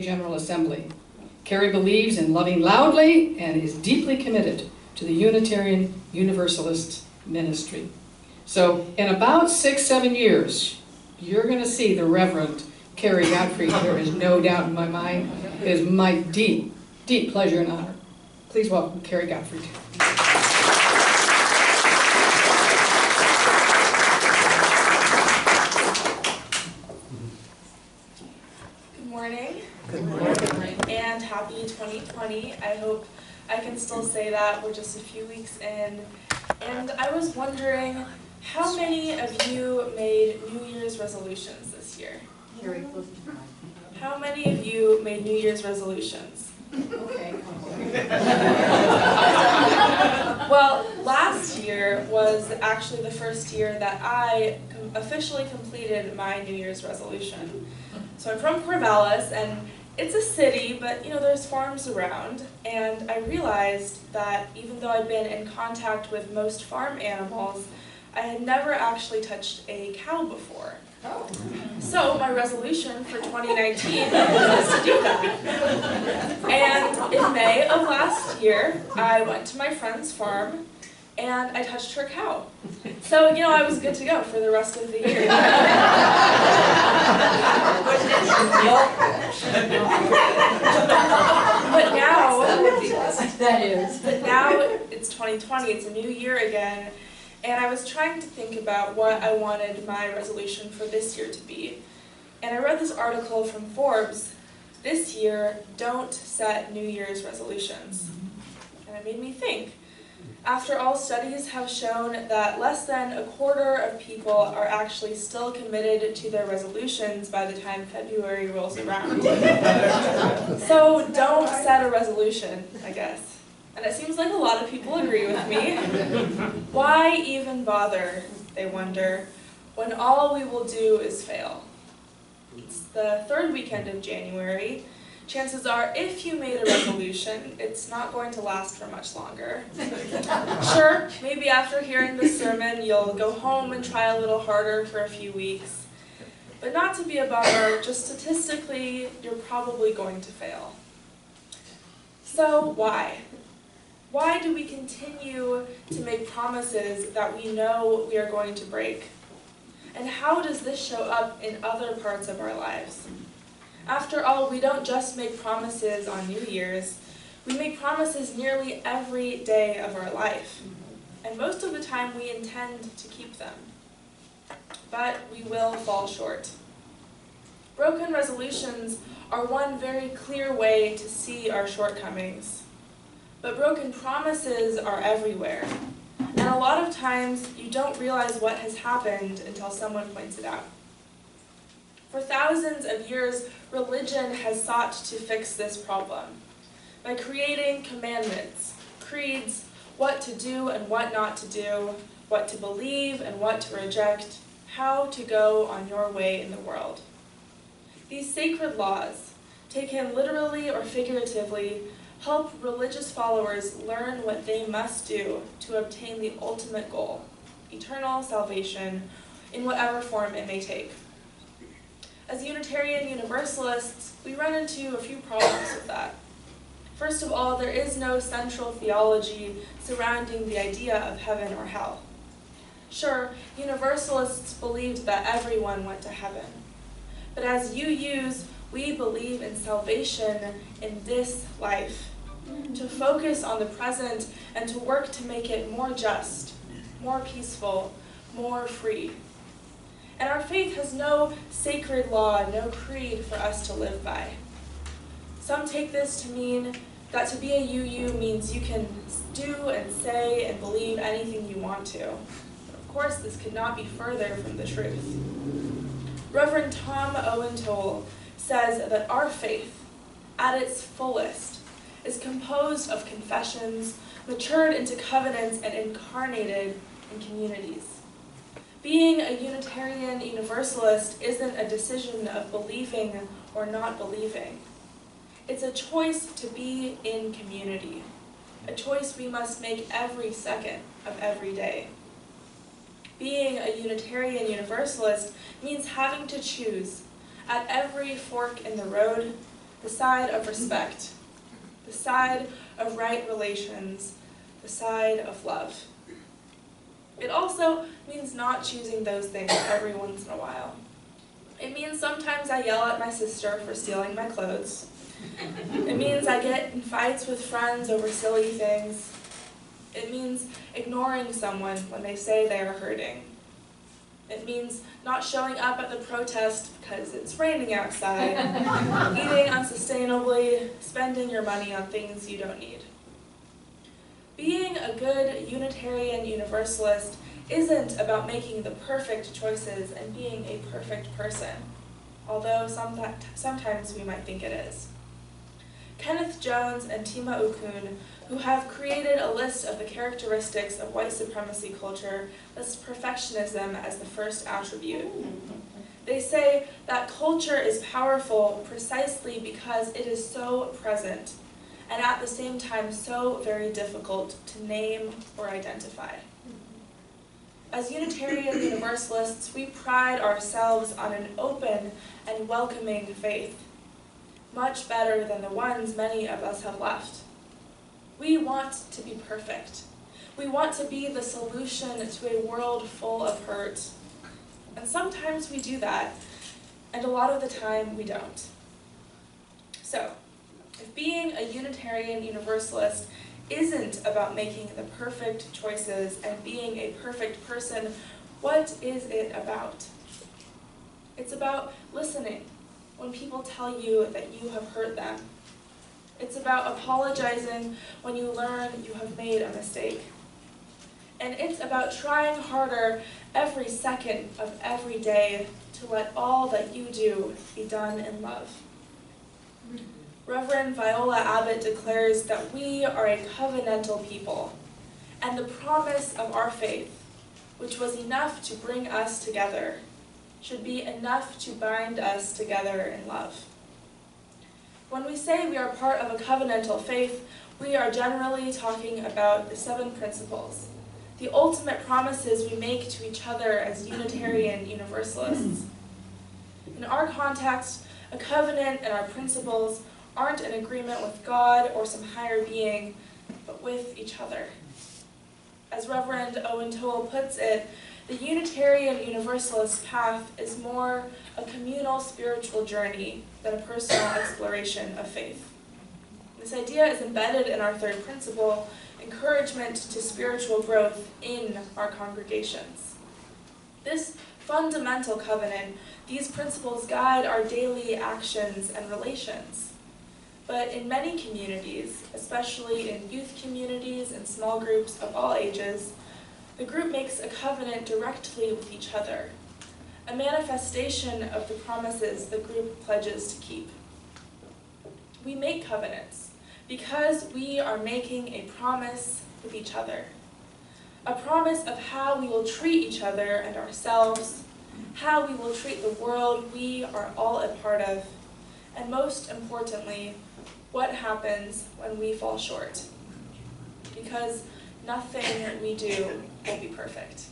General Assembly. Kari believes in loving loudly and is deeply committed to the Unitarian Universalist ministry. So in about 6-7 years, you're going to see the Reverend Kari Gottfried. There is no doubt in my mind. It is my deep, deep pleasure and honor. Please welcome Kari Gottfried. Good morning, and happy 2020. I hope I can still say that. We're just a few weeks in. And I was wondering, how many of you made New Year's resolutions this year? How many of you made New Year's resolutions? Okay. Well, last year was actually the first year that I officially completed my New Year's resolution. So I'm from Corvallis, and it's a city, but there's farms around, and I realized that even though I'd been in contact with most farm animals, I had never actually touched a cow before. So my resolution for 2019 was to do that. And in May of last year, I went to my friend's farm, and I touched her cow. So, I was good to go for the rest of the year. But now it's 2020, it's a new year again, and I was trying to think about what I wanted my resolution for this year to be. And I read this article from Forbes, "This year, don't set New Year's resolutions." And it made me think. After all, studies have shown that less than a quarter of people are actually still committed to their resolutions by the time February rolls around. So don't set a resolution, I guess. And it seems like a lot of people agree with me. Why even bother, they wonder, when all we will do is fail? It's the third weekend of January. Chances are, if you made a resolution, it's not going to last for much longer. Sure, maybe after hearing this sermon, you'll go home and try a little harder for a few weeks. But not to be a bummer, just statistically, you're probably going to fail. So why? Why do we continue to make promises that we know we are going to break? And how does this show up in other parts of our lives? After all, we don't just make promises on New Year's, we make promises nearly every day of our life. And most of the time we intend to keep them. But we will fall short. Broken resolutions are one very clear way to see our shortcomings. But broken promises are everywhere. And a lot of times you don't realize what has happened until someone points it out. For thousands of years, religion has sought to fix this problem by creating commandments, creeds, what to do and what not to do, what to believe and what to reject, how to go on your way in the world. These sacred laws, taken literally or figuratively, help religious followers learn what they must do to obtain the ultimate goal, eternal salvation, in whatever form it may take. As Unitarian Universalists, we run into a few problems with that. First of all, there is no central theology surrounding the idea of heaven or hell. Sure, Universalists believed that everyone went to heaven. But as UUs, we believe in salvation in this life, to focus on the present and to work to make it more just, more peaceful, more free. And our faith has no sacred law, no creed for us to live by. Some take this to mean that to be a UU means you can do and say and believe anything you want to. But of course, this could not be further from the truth. Reverend Tom Owen Toll says that our faith, at its fullest, is composed of confessions, matured into covenants, and incarnated in communities. Being a Unitarian Universalist isn't a decision of believing or not believing. It's a choice to be in community, a choice we must make every second of every day. Being a Unitarian Universalist means having to choose, at every fork in the road, the side of respect, the side of right relations, the side of love. It also means not choosing those things every once in a while. It means sometimes I yell at my sister for stealing my clothes. It means I get in fights with friends over silly things. It means ignoring someone when they say they are hurting. It means not showing up at the protest because it's raining outside, eating unsustainably, spending your money on things you don't need. Being a good Unitarian Universalist isn't about making the perfect choices and being a perfect person, although sometimes we might think it is. Kenneth Jones and Tima Okun, who have created a list of the characteristics of white supremacy culture, list perfectionism as the first attribute. They say that culture is powerful precisely because it is so present, and at the same time so very difficult to name or identify. As Unitarian Universalists, we pride ourselves on an open and welcoming faith, much better than the ones many of us have left. We want to be perfect. We want to be the solution to a world full of hurt. And sometimes we do that, and a lot of the time we don't. So, if being a Unitarian Universalist isn't about making the perfect choices and being a perfect person, what is it about? It's about listening when people tell you that you have hurt them. It's about apologizing when you learn you have made a mistake. And it's about trying harder every second of every day to let all that you do be done in love. Reverend Viola Abbott declares that we are a covenantal people, and the promise of our faith, which was enough to bring us together, should be enough to bind us together in love. When we say we are part of a covenantal faith, we are generally talking about the 7 principles, the ultimate promises we make to each other as Unitarian Universalists. In our context, a covenant and our principles aren't an agreement with God or some higher being, but with each other. As Reverend Owen Toole puts it, the Unitarian Universalist path is more a communal spiritual journey than a personal exploration of faith. This idea is embedded in our 3rd principle, encouragement to spiritual growth in our congregations. This fundamental covenant, these principles guide our daily actions and relations. But in many communities, especially in youth communities and small groups of all ages, the group makes a covenant directly with each other, a manifestation of the promises the group pledges to keep. We make covenants because we are making a promise with each other, a promise of how we will treat each other and ourselves, how we will treat the world we are all a part of, and most importantly, what happens when we fall short. Because nothing we do will be perfect.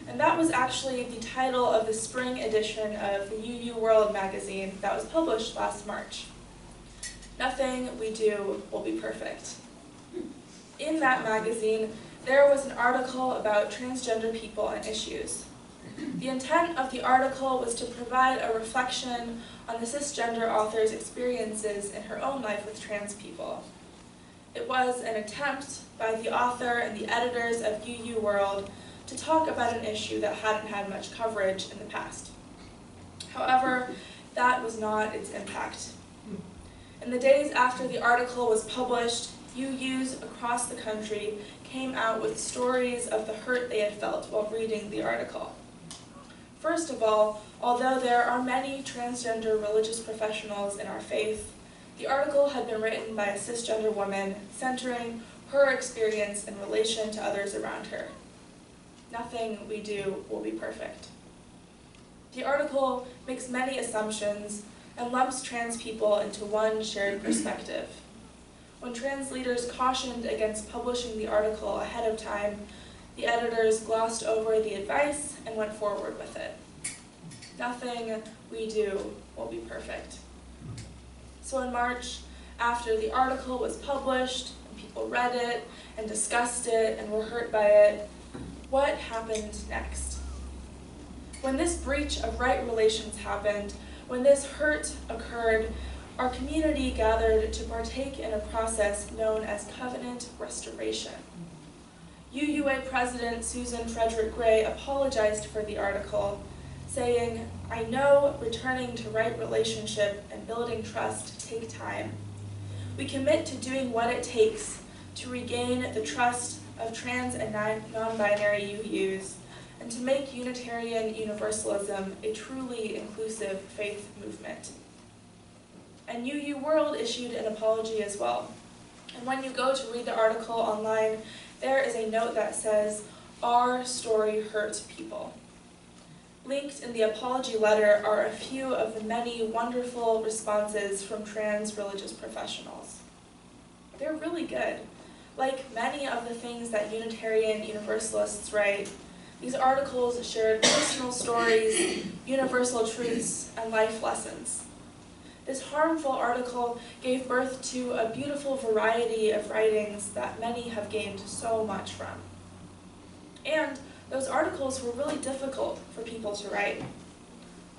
And that was actually the title of the spring edition of the UU World magazine that was published last March. Nothing we do will be perfect. In that magazine, there was an article about transgender people and issues. The intent of the article was to provide a reflection on the cisgender author's experiences in her own life with trans people. It was an attempt by the author and the editors of UU World to talk about an issue that hadn't had much coverage in the past. However, that was not its impact. In the days after the article was published, UUs across the country came out with stories of the hurt they had felt while reading the article. First of all, although there are many transgender religious professionals in our faith, the article had been written by a cisgender woman, centering her experience in relation to others around her. Nothing we do will be perfect. The article makes many assumptions and lumps trans people into one shared perspective. When trans leaders cautioned against publishing the article ahead of time, the editors glossed over the advice and went forward with it. Nothing we do will be perfect. So in March, after the article was published, and people read it and discussed it and were hurt by it, what happened next? When this breach of right relations happened, when this hurt occurred, our community gathered to partake in a process known as covenant restoration. UUA President Susan Frederick Gray apologized for the article, saying, "I know returning to right relationship and building trust take time. We commit to doing what it takes to regain the trust of trans and non-binary UUs and to make Unitarian Universalism a truly inclusive faith movement." And UU World issued an apology as well. And when you go to read the article online, there is a note that says, "Our story hurt people." Linked in the apology letter are a few of the many wonderful responses from trans religious professionals. They're really good. Like many of the things that Unitarian Universalists write, these articles shared personal stories, universal truths, and life lessons. This harmful article gave birth to a beautiful variety of writings that many have gained so much from. And those articles were really difficult for people to write.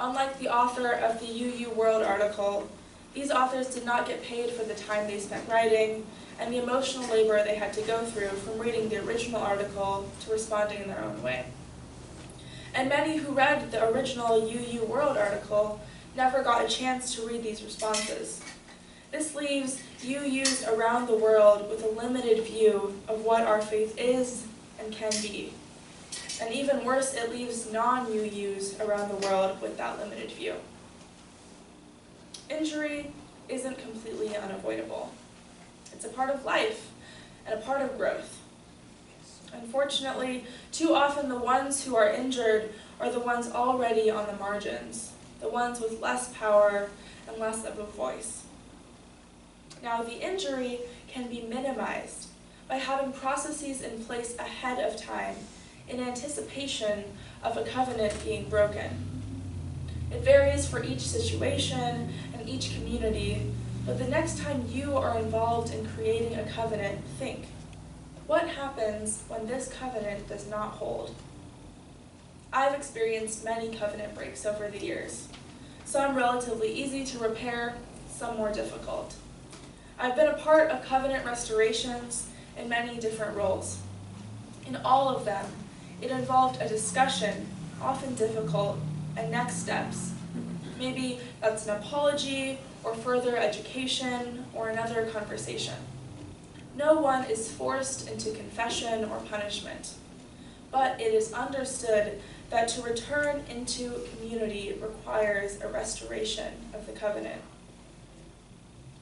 Unlike the author of the UU World article, these authors did not get paid for the time they spent writing and the emotional labor they had to go through from reading the original article to responding in their own way. And many who read the original UU World article never got a chance to read these responses. This leaves UUs around the world with a limited view of what our faith is and can be. And even worse, it leaves non-UUs around the world with that limited view. Injury isn't completely unavoidable. It's a part of life and a part of growth. Unfortunately, too often the ones who are injured are the ones already on the margins, the ones with less power and less of a voice. Now, the injury can be minimized by having processes in place ahead of time in anticipation of a covenant being broken. It varies for each situation and each community, but the next time you are involved in creating a covenant, think, what happens when this covenant does not hold? I've experienced many covenant breaks over the years. Some relatively easy to repair, some more difficult. I've been a part of covenant restorations in many different roles. In all of them, it involved a discussion, often difficult, and next steps. Maybe that's an apology, or further education, or another conversation. No one is forced into confession or punishment, but it is understood that to return into community requires a restoration of the covenant.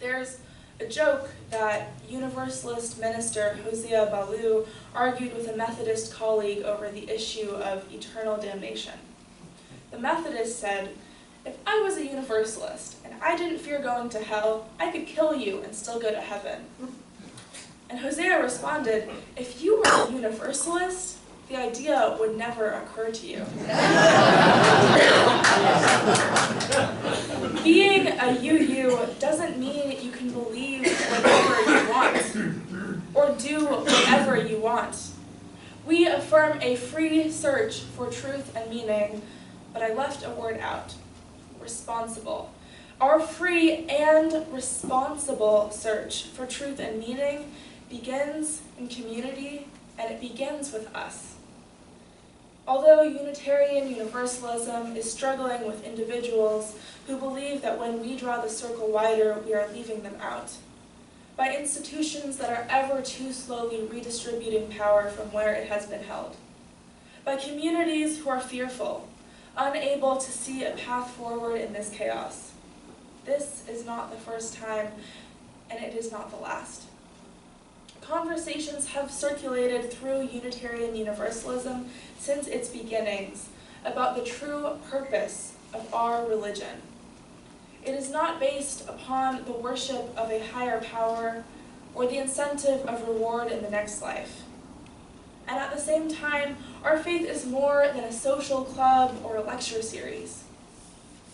There's a joke that Universalist minister Hosea Ballou argued with a Methodist colleague over the issue of eternal damnation. The Methodist said, "If I was a Universalist and I didn't fear going to hell, I could kill you and still go to heaven." And Hosea responded, "If you were a Universalist, the idea would never occur to you." Being a UU doesn't mean you can believe whatever you want or do whatever you want. We affirm a free search for truth and meaning, but I left a word out: responsible. Our free and responsible search for truth and meaning begins in community, and it begins with us. Although Unitarian Universalism is struggling with individuals who believe that when we draw the circle wider, we are leaving them out, by institutions that are ever too slowly redistributing power from where it has been held, by communities who are fearful, unable to see a path forward in this chaos. This is not the first time, and it is not the last. Conversations have circulated through Unitarian Universalism since its beginnings about the true purpose of our religion. It is not based upon the worship of a higher power or the incentive of reward in the next life. And at the same time, our faith is more than a social club or a lecture series.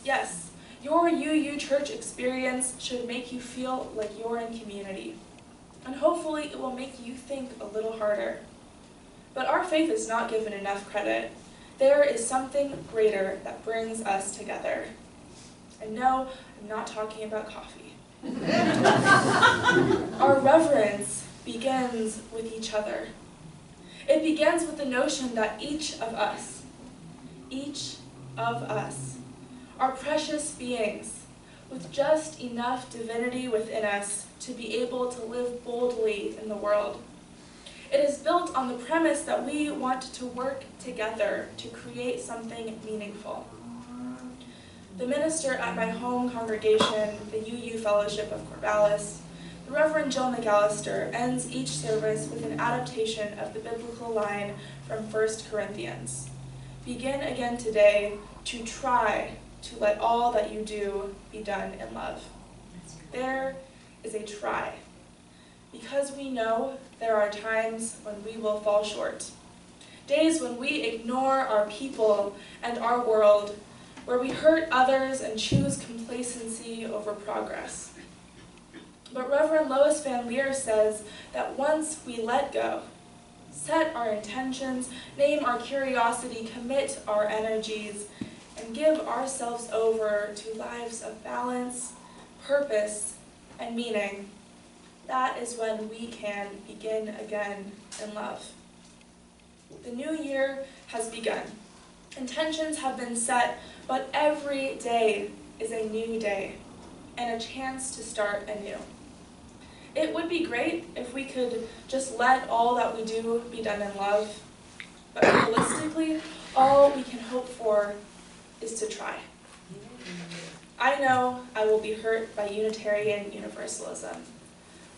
Yes, Your UU church experience should make you feel like you're in community, and hopefully it will make you think a little harder. But our faith is not given enough credit. There is something greater that brings us together. And no, I'm not talking about coffee. Our reverence begins with each other. It begins with the notion that each of us are precious beings with just enough divinity within us to be able to live boldly in the world. It is built on the premise that we want to work together to create something meaningful. The minister at my home congregation, the UU Fellowship of Corvallis, the Reverend Jill McAllister, ends each service with an adaptation of the biblical line from 1 Corinthians. Begin again today to try to let all that you do be done in love. There is a try, because we know there are times when we will fall short. Days when we ignore our people and our world, where we hurt others and choose complacency over progress. But Reverend Lois Van Leer says that once we let go, set our intentions, name our curiosity, commit our energies, and give ourselves over to lives of balance, purpose, and meaning, that is when we can begin again in love. The new year has begun. Intentions have been set, but every day is a new day and a chance to start anew. It would be great if we could just let all that we do be done in love, but realistically, all we can hope for is to try. I know I will be hurt by Unitarian Universalism,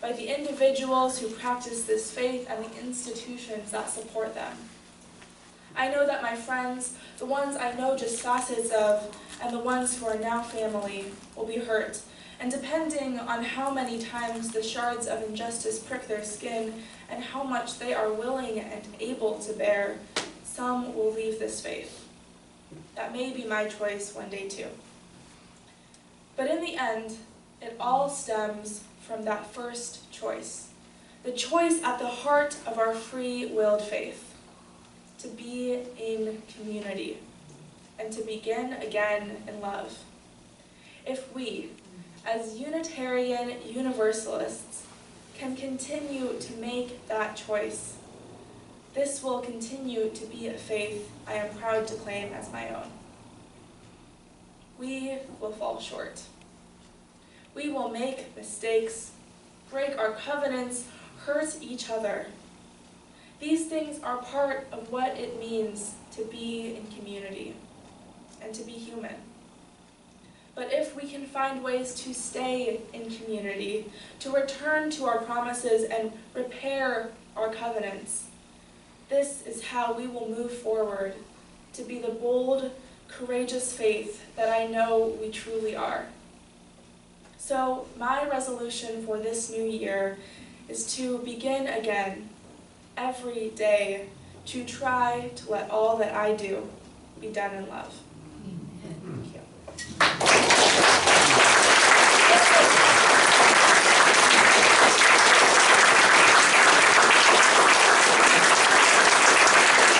by the individuals who practice this faith and the institutions that support them. I know that my friends, the ones I know just facets of, and the ones who are now family, will be hurt. And depending on how many times the shards of injustice prick their skin and how much they are willing and able to bear, some will leave this faith. That may be my choice one day too. But in the end, it all stems from that first choice, the choice at the heart of our free-willed faith, to be in community and to begin again in love. If we, as Unitarian Universalists, can continue to make that choice, this will continue to be a faith I am proud to claim as my own. We will fall short. We will make mistakes, break our covenants, hurt each other. These things are part of what it means to be in community and to be human. But if we can find ways to stay in community, to return to our promises and repair our covenants, this is how we will move forward to be the bold, courageous faith that I know we truly are. So my resolution for this new year is to begin again, every day, to try to let all that I do be done in love.